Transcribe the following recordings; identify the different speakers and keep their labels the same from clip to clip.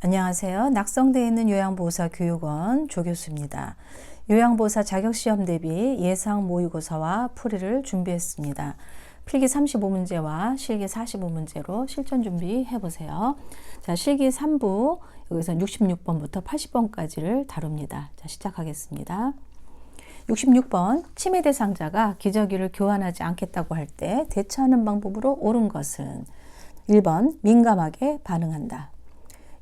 Speaker 1: 안녕하세요. 낙성대에 있는 요양보호사 교육원 조교수입니다. 요양보호사 자격시험 대비 예상 모의고사와 풀이를 준비했습니다. 필기 35문제와 실기 45문제로 실전 준비해 보세요. 자, 실기 3부 여기서 66번부터 80번까지를 다룹니다. 자, 시작하겠습니다. 66번 침해 대상자가 기저귀를 교환하지 않겠다고 할 때 대처하는 방법으로 옳은 것은 1번 민감하게 반응한다.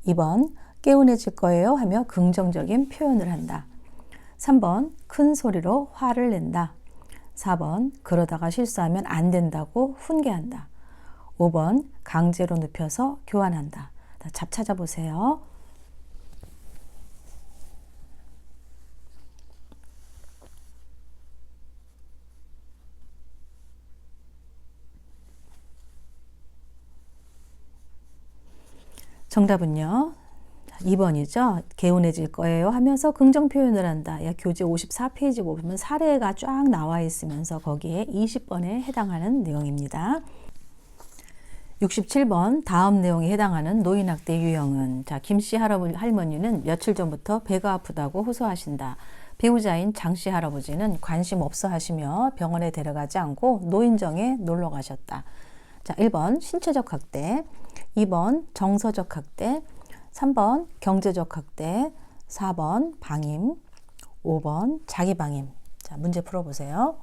Speaker 1: 2번 개운해질 거예요 하며 긍정적인 표현을 한다. 3번 큰 소리로 화를 낸다. 4번 그러다가 실수하면 안 된다고 훈계한다. 5번 강제로 눕혀서 교환한다. 답 찾아보세요. 정답은요. 2번이죠. 개운해질 거예요 하면서 긍정 표현을 한다. 야, 교재 54페이지 보면 사례가 쫙 나와 있으면서 거기에 20번에 해당하는 내용입니다. 67번 다음 내용에 해당하는 노인학대 유형은 자, 김씨 할머니는 며칠 전부터 배가 아프다고 호소하신다. 배우자인 장씨 할아버지는 관심 없어 하시며 병원에 데려가지 않고 노인정에 놀러 가셨다. 자, 1번 신체적 학대, 2번 정서적 학대, 3번 경제적 학대, 4번 방임, 5번 자기 방임. 자, 문제 풀어보세요.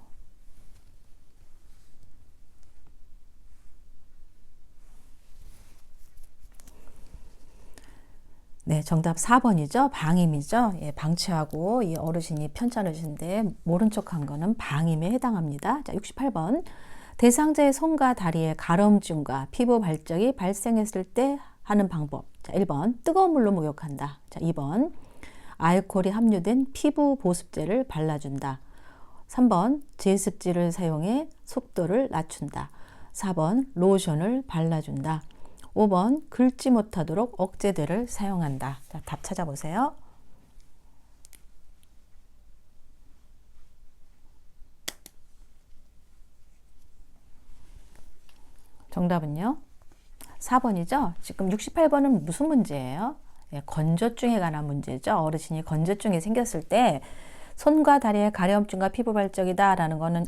Speaker 1: 네, 정답 4번이죠. 방임이죠. 예, 방치하고 이 어르신이 편찮으신데 모른 척한 거는 방임에 해당합니다. 자, 68번. 대상자의 손과 다리에 가려움증과 피부 발적이 발생했을 때 하는 방법. 자, 1번 뜨거운 물로 목욕한다. 자, 2번 알코올이 함유된 피부 보습제를 발라준다. 3번 제습제를 사용해 속도를 낮춘다. 4번 로션을 발라준다. 5번 긁지 못하도록 억제대를 사용한다. 자, 답 찾아보세요. 정답은요? 4번이죠? 지금 68번은 무슨 문제예요? 예, 건조증에 관한 문제죠. 어르신이 건조증이 생겼을 때 손과 다리에 가려움증과 피부 발적이다 라는 거는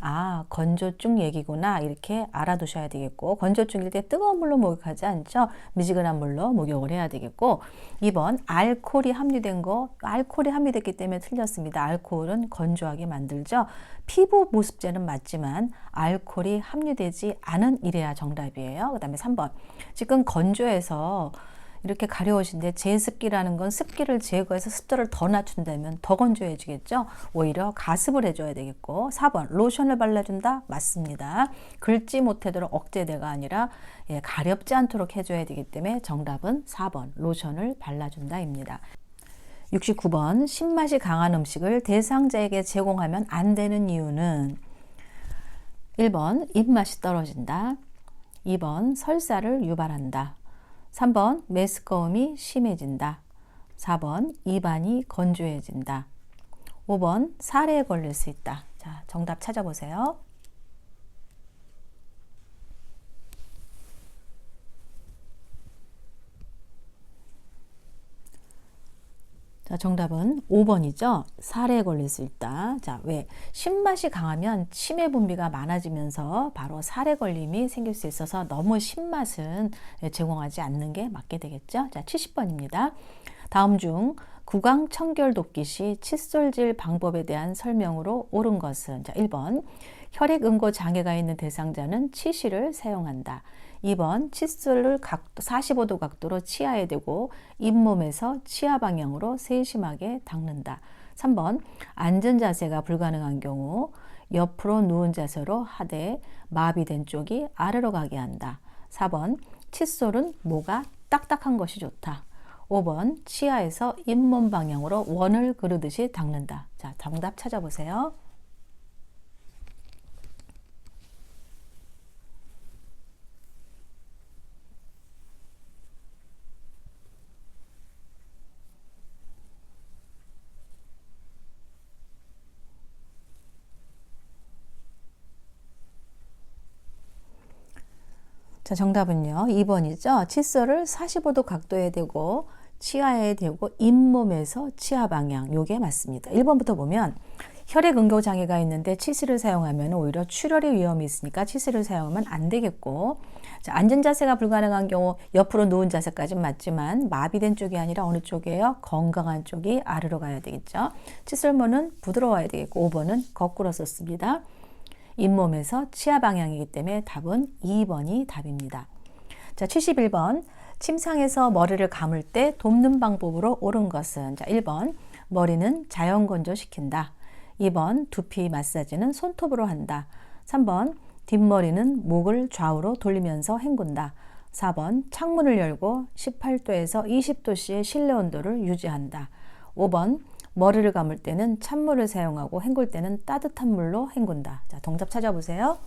Speaker 1: 건조증 얘기구나 이렇게 알아두셔야 되겠고, 건조증일 때 뜨거운 물로 목욕하지 않죠. 미지근한 물로 목욕을 해야 되겠고, 2번 알코올이 함유됐기 때문에 틀렸습니다. 알코올은 건조하게 만들죠. 피부 보습제는 맞지만 알코올이 함유되지 않은 이래야 정답이에요. 그 다음에 3번 지금 건조해서 이렇게 가려우신데 제습기라는 건 습기를 제거해서 습도를 더 낮춘다면 더 건조해지겠죠. 오히려 가습을 해줘야 되겠고, 4번 로션을 발라준다. 맞습니다. 긁지 못하도록 억제대가 아니라 가렵지 않도록 해줘야 되기 때문에 정답은 4번 로션을 발라준다입니다. 69번 신맛이 강한 음식을 대상자에게 제공하면 안 되는 이유는 1번 입맛이 떨어진다. 2번 설사를 유발한다. 3번 메스꺼움이 심해진다. 4번 입안이 건조해진다. 5번 사례에 걸릴 수 있다. 자, 정답 찾아보세요. 자, 정답은 5번이죠. 사례에 걸릴 수 있다. 자, 왜? 신맛이 강하면 치매 분비가 많아지면서 바로 사례 걸림이 생길 수 있어서 너무 신맛은 제공하지 않는 게 맞게 되겠죠. 자, 70번입니다. 다음 중 구강 청결 돕기 시 칫솔질 방법에 대한 설명으로 옳은 것은 자, 1번 혈액 응고 장애가 있는 대상자는 치실을 사용한다. 2번 칫솔을 45도 각도로 치아에 대고 잇몸에서 치아 방향으로 세심하게 닦는다. 3번 앉은 자세가 불가능한 경우 옆으로 누운 자세로 하되 마비된 쪽이 아래로 가게 한다. 4번 칫솔은 모가 딱딱한 것이 좋다. 5번 치아에서 잇몸 방향으로 원을 그르듯이 닦는다. 자, 정답 찾아보세요. 자, 정답은요. 2번이죠. 칫솔을 45도 각도에 대고 치아에 대고 잇몸에서 치아 방향, 요게 맞습니다. 1번부터 보면 혈액 응고 장애가 있는데 치실을 사용하면 오히려 출혈의 위험이 있으니까 치실을 사용하면 안 되겠고, 자, 앉은 자세가 불가능한 경우 옆으로 누운 자세까지는 맞지만 마비된 쪽이 아니라 어느 쪽이에요? 건강한 쪽이 아래로 가야 되겠죠. 치실모는 부드러워야 되겠고 5번은 거꾸로 썼습니다. 잇몸에서 치아 방향이기 때문에 답은 2번이 답입니다. 자, 71번. 침상에서 머리를 감을 때 돕는 방법으로 옳은 것은? 자, 1번. 머리는 자연 건조시킨다. 2번. 두피 마사지는 손톱으로 한다. 3번. 뒷머리는 목을 좌우로 돌리면서 헹군다. 4번. 창문을 열고 18도에서 20도씨의 실내 온도를 유지한다. 5번. 머리를 감을 때는 찬물을 사용하고 헹굴 때는 따뜻한 물로 헹군다. 자, 정답 찾아보세요.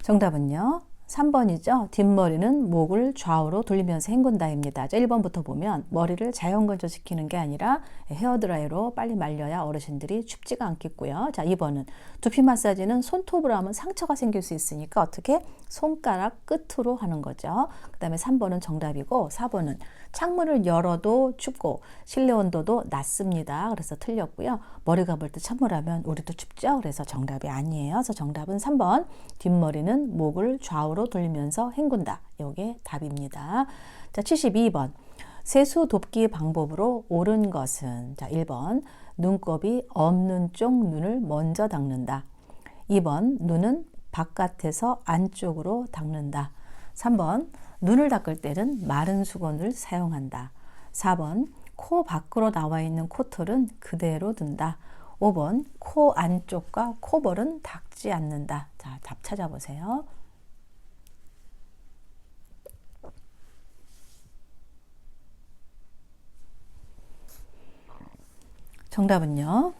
Speaker 1: 정답은요. 3번이죠. 뒷머리는 목을 좌우로 돌리면서 헹군다입니다. 1번부터 보면 머리를 자연 건조시키는 게 아니라 헤어드라이로 빨리 말려야 어르신들이 춥지가 않겠고요. 자, 2번은 두피 마사지는 손톱으로 하면 상처가 생길 수 있으니까 어떻게? 손가락 끝으로 하는 거죠. 그 다음에 3번은 정답이고 4번은 창문을 열어도 춥고 실내 온도도 낮습니다. 그래서 틀렸고요. 머리 감을 때 찬물하면 우리도 춥죠. 그래서 정답이 아니에요. 그래서 정답은 3번. 뒷머리는 목을 좌우로 돌리면서 헹군다. 이게 답입니다. 자, 72번. 세수 돕기 방법으로 옳은 것은? 자, 1번. 눈곱이 없는 쪽 눈을 먼저 닦는다. 2번. 눈은 바깥에서 안쪽으로 닦는다. 3번. 눈을 닦을 때는 마른 수건을 사용한다. 4번. 코 밖으로 나와 있는 코털은 그대로 둔다. 5번. 코 안쪽과 코볼은 닦지 않는다. 자, 답 찾아보세요. 정답은요.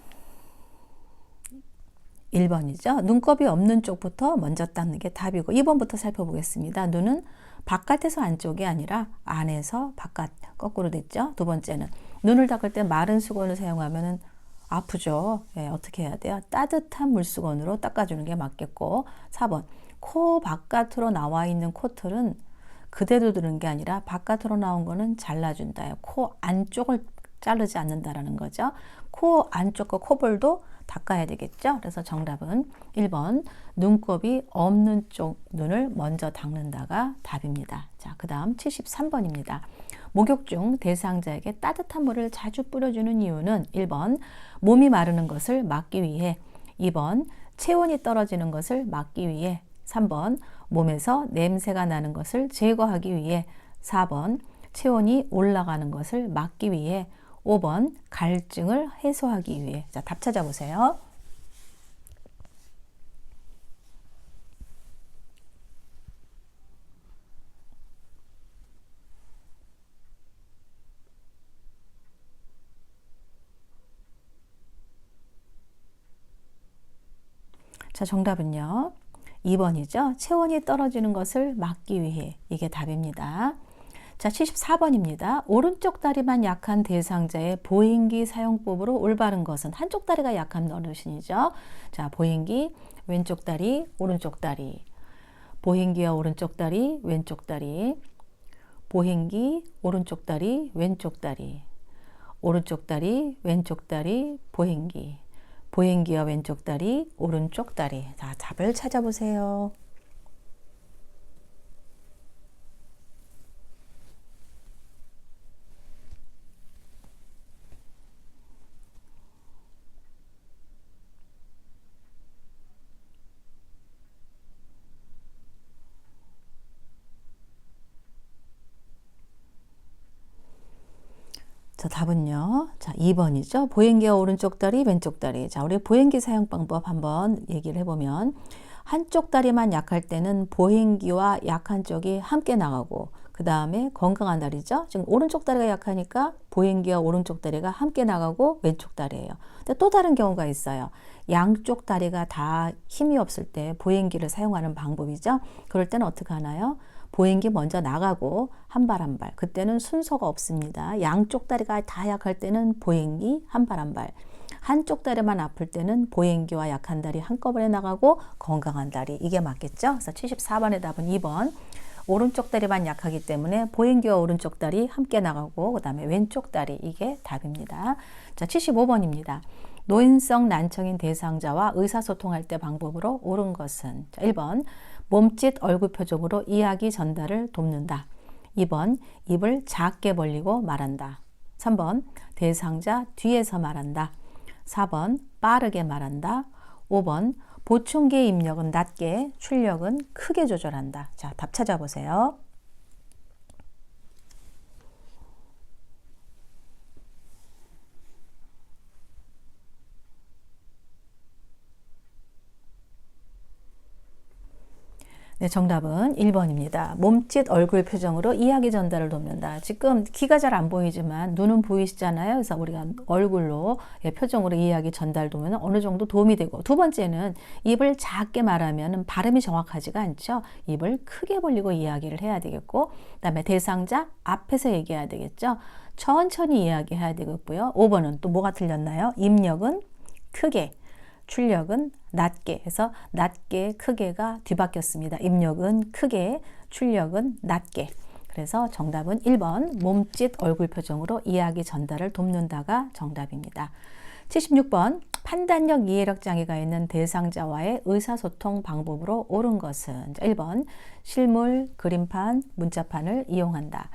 Speaker 1: 1번이죠. 눈곱이 없는 쪽부터 먼저 닦는 게 답이고 2번부터 살펴보겠습니다. 눈은 바깥에서 안쪽이 아니라 안에서 바깥, 거꾸로 됐죠. 두 번째는 눈을 닦을 때 마른 수건을 사용하면 아프죠. 예, 어떻게 해야 돼요? 따뜻한 물수건으로 닦아주는 게 맞겠고 4번. 코 바깥으로 나와 있는 코털은 그대로 두는 게 아니라 바깥으로 나온 거는 잘라준다. 코 안쪽을 자르지 않는다라는 거죠. 코 안쪽과 코볼도 닦아야 되겠죠. 그래서 정답은 1번 눈곱이 없는 쪽 눈을 먼저 닦는다가 답입니다. 자, 그 다음 73번입니다. 목욕 중 대상자에게 따뜻한 물을 자주 뿌려주는 이유는 1번 몸이 마르는 것을 막기 위해, 2번 체온이 떨어지는 것을 막기 위해, 3번 몸에서 냄새가 나는 것을 제거하기 위해, 4번 체온이 올라가는 것을 막기 위해, 5번 갈증을 해소하기 위해. 자, 답 찾아보세요. 자, 정답은요. 2번이죠. 체온이 떨어지는 것을 막기 위해. 이게 답입니다. 자, 74번입니다. 오른쪽 다리만 약한 대상자의 보행기 사용법으로 올바른 것은? 한쪽 다리가 약한 어르신이죠. 자, 보행기, 왼쪽 다리, 오른쪽 다리. 보행기와 오른쪽 다리, 왼쪽 다리. 보행기, 오른쪽 다리, 왼쪽 다리. 오른쪽 다리, 왼쪽 다리, 보행기. 보행기와 왼쪽 다리, 오른쪽 다리. 자, 답을 찾아보세요. 자, 답은요. 자, 2번이죠. 보행기와 오른쪽 다리, 왼쪽 다리. 자, 우리 보행기 사용 방법 한번 얘기를 해보면, 한쪽 다리만 약할 때는 보행기와 약한 쪽이 함께 나가고, 그 다음에 건강한 다리죠. 지금 오른쪽 다리가 약하니까 보행기와 오른쪽 다리가 함께 나가고 왼쪽 다리예요. 근데 또 다른 경우가 있어요. 양쪽 다리가 다 힘이 없을 때 보행기를 사용하는 방법이죠. 그럴 때는 어떻게 하나요? 보행기 먼저 나가고 한 발 한 발. 그때는 순서가 없습니다. 양쪽 다리가 다 약할 때는 보행기 한 발 한 발. 한쪽 다리만 아플 때는 보행기와 약한 다리 한꺼번에 나가고 건강한 다리. 이게 맞겠죠? 그래서 74번의 답은 2번. 오른쪽 다리만 약하기 때문에 보행기와 오른쪽 다리 함께 나가고 그 다음에 왼쪽 다리. 이게 답입니다. 자, 75번입니다. 노인성 난청인 대상자와 의사소통할 때 방법으로 옳은 것은? 자, 1번 몸짓 얼굴 표정으로 이야기 전달을 돕는다. 2번 입을 작게 벌리고 말한다. 3번 대상자 뒤에서 말한다. 4번 빠르게 말한다. 5번 보충기의 입력은 낮게, 출력은 크게 조절한다. 자, 답 찾아보세요. 네, 정답은 1번입니다. 몸짓 얼굴 표정으로 이야기 전달을 돕는다. 지금 귀가 잘 안 보이지만 눈은 보이시잖아요. 그래서 우리가 얼굴로 표정으로 이야기 전달 돕으면 어느 정도 도움이 되고, 두 번째는 입을 작게 말하면 발음이 정확하지가 않죠. 입을 크게 벌리고 이야기를 해야 되겠고, 그다음에 대상자 앞에서 얘기해야 되겠죠. 천천히 이야기해야 되겠고요. 5번은 또 뭐가 틀렸나요? 입력은 크게, 출력은 낮게 해서 낮게, 크게가 뒤바뀌었습니다. 입력은 크게, 출력은 낮게. 그래서 정답은 1번 몸짓 얼굴 표정으로 이야기 전달을 돕는다가 정답입니다. 76번 판단력 이해력 장애가 있는 대상자와의 의사소통 방법으로 옳은 것은? 1번 실물, 그림판, 문자판을 이용한다.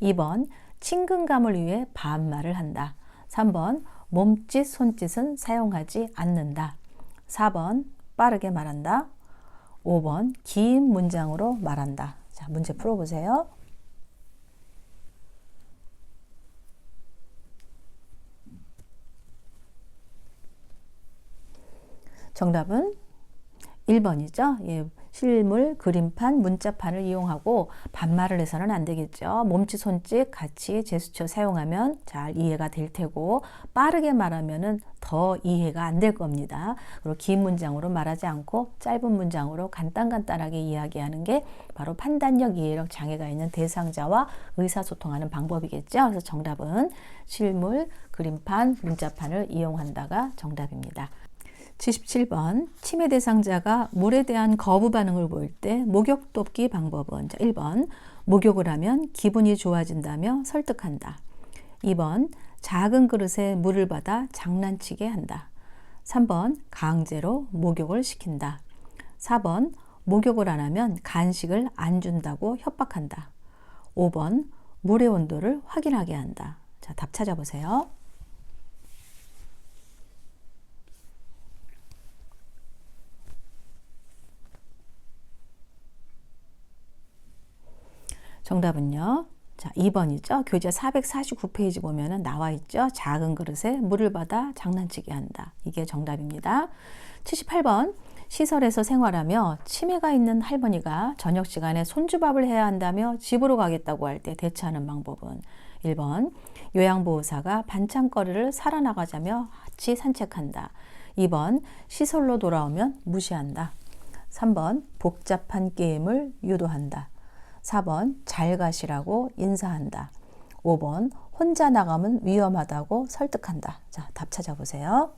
Speaker 1: 2번 친근감을 위해 반말을 한다. 3번 몸짓, 손짓은 사용하지 않는다. 4번 빠르게 말한다. 5번 긴 문장으로 말한다. 자, 문제 풀어보세요. 정답은 1번이죠. 예, 실물, 그림판, 문자판을 이용하고 반말을 해서는 안 되겠죠. 몸짓, 손짓 같이 제스처 사용하면 잘 이해가 될 테고, 빠르게 말하면은 더 이해가 안 될 겁니다. 그리고 긴 문장으로 말하지 않고 짧은 문장으로 간단하게 이야기하는 게 바로 판단력, 이해력 장애가 있는 대상자와 의사소통하는 방법이겠죠. 그래서 정답은 실물, 그림판, 문자판을 이용한다가 정답입니다. 77번 치매 대상자가 물에 대한 거부 반응을 보일 때 목욕 돕기 방법은? 1번 목욕을 하면 기분이 좋아진다며 설득한다. 2번 작은 그릇에 물을 받아 장난치게 한다. 3번 강제로 목욕을 시킨다. 4번 목욕을 안 하면 간식을 안 준다고 협박한다. 5번 물의 온도를 확인하게 한다. 자, 답 찾아보세요. 정답은요. 자, 2번이죠. 교재 449페이지 보면은 나와 있죠. 작은 그릇에 물을 받아 장난치게 한다. 이게 정답입니다. 78번 시설에서 생활하며 치매가 있는 할머니가 저녁 시간에 손주밥을 해야 한다며 집으로 가겠다고 할 때 대처하는 방법은? 1번 요양보호사가 반찬거리를 사러 나가자며 같이 산책한다. 2번 시설로 돌아오면 무시한다. 3번 복잡한 게임을 유도한다. 4번 잘 가시라고 인사한다. 5번 혼자 나가면 위험하다고 설득한다. 자, 답 찾아보세요.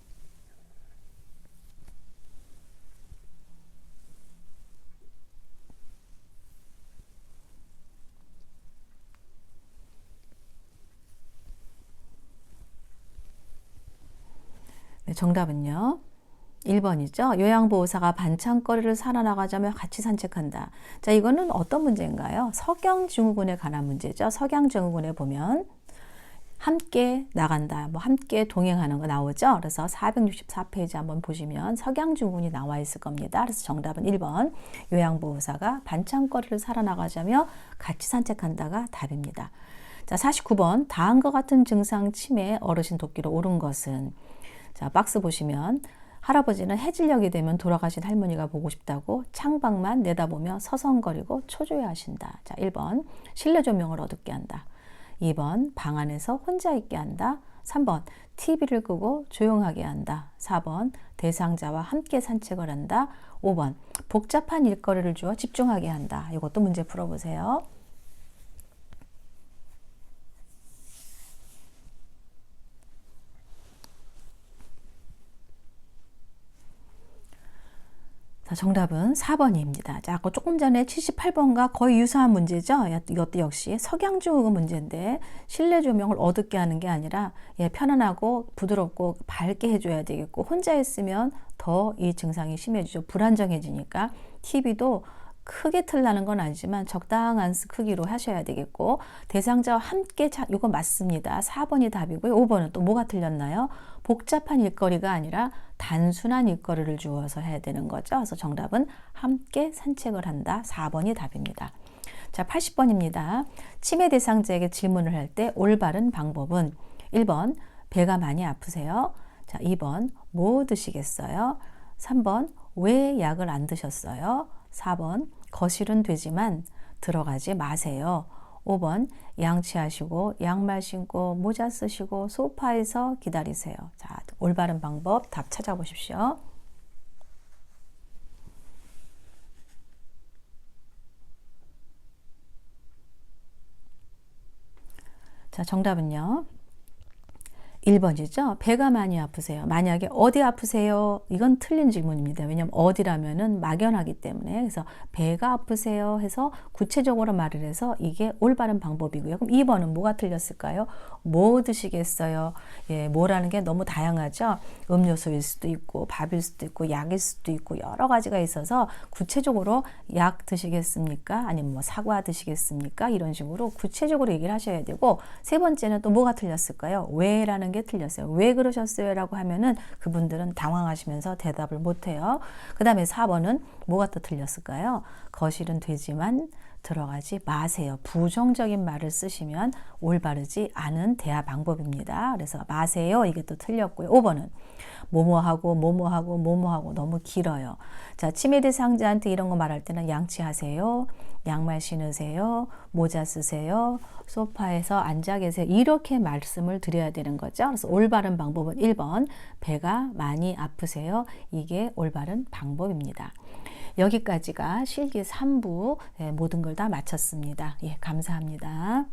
Speaker 1: 네, 정답은요. 1번이죠. 요양보호사가 반찬거리를 사러 나가자며 같이 산책한다. 자, 이거는 어떤 문제인가요? 석양증후군에 관한 문제죠. 석양증후군에 보면 함께 나간다, 뭐 함께 동행하는 거 나오죠. 그래서 464페이지 한번 보시면 석양증후군이 나와 있을 겁니다. 그래서 정답은 1번 요양보호사가 반찬거리를 사러 나가자며 같이 산책한다가 답입니다. 자, 49번 다음과 같은 증상 치매 어르신 돕기로 옳은 것은? 자, 박스 보시면 할아버지는 해질녘이 되면 돌아가신 할머니가 보고 싶다고 창밖만 내다보며 서성거리고 초조해하신다. 자, 1번 실내 조명을 어둡게 한다. 2번 방 안에서 혼자 있게 한다. 3번 TV를 끄고 조용하게 한다. 4번 대상자와 함께 산책을 한다. 5번 복잡한 일거리를 주어 집중하게 한다. 이것도 문제 풀어보세요. 자, 정답은 4번입니다. 자, 아까 조금 전에 78번과 거의 유사한 문제죠. 이것도 역시 석양증후군 문제인데 실내 조명을 어둡게 하는 게 아니라 편안하고 부드럽고 밝게 해줘야 되겠고 혼자 있으면 더 이 증상이 심해지죠. 불안정해지니까 TV도 크게 틀라는 건 아니지만 적당한 크기로 하셔야 되겠고 대상자와 함께 이거 맞습니다. 4번이 답이고요. 5번은 또 뭐가 틀렸나요? 복잡한 일거리가 아니라 단순한 일거리를 주어서 해야 되는 거죠. 그래서 정답은 함께 산책을 한다. 4번이 답입니다. 자, 80번입니다. 치매 대상자에게 질문을 할 때 올바른 방법은 1번 배가 많이 아프세요? 자, 2번 뭐 드시겠어요? 3번 왜 약을 안 드셨어요? 4번 거실은 되지만 들어가지 마세요. 5번 양치하시고 양말 신고 모자 쓰시고 소파에서 기다리세요. 자, 올바른 방법 답 찾아보십시오. 자, 정답은요. 1번이죠. 배가 많이 아프세요. 만약에 어디 아프세요? 이건 틀린 질문입니다. 왜냐하면 어디라면은 막연하기 때문에. 그래서 배가 아프세요 해서 구체적으로 말을 해서 이게 올바른 방법이고요. 그럼 2번은 뭐가 틀렸을까요? 뭐 드시겠어요? 예, 뭐라는 게 너무 다양하죠. 음료수일 수도 있고 밥일 수도 있고 약일 수도 있고 여러 가지가 있어서 구체적으로 약 드시겠습니까? 아니면 뭐 사과 드시겠습니까? 이런 식으로 구체적으로 얘기를 하셔야 되고 세 번째는 또 뭐가 틀렸을까요? 왜라는 게 틀렸어요. 왜 그러셨어요? 라고 하면은 그분들은 당황하시면서 대답을 못해요. 그 다음에 4번은 뭐가 또 틀렸을까요? 거실은 되지만 들어가지 마세요. 부정적인 말을 쓰시면 올바르지 않은 대화 방법입니다. 그래서 마세요. 이게 또 틀렸고요. 5번은 뭐뭐하고 뭐뭐하고 뭐뭐하고 너무 길어요. 자, 치매 대상자한테 이런 거 말할 때는 양치하세요. 양말 신으세요. 모자 쓰세요. 소파에서 앉아 계세요. 이렇게 말씀을 드려야 되는 거죠. 그래서 올바른 방법은 1번 배가 많이 아프세요. 이게 올바른 방법입니다. 여기까지가 실기 3부 모든 걸 다 마쳤습니다. 예, 감사합니다.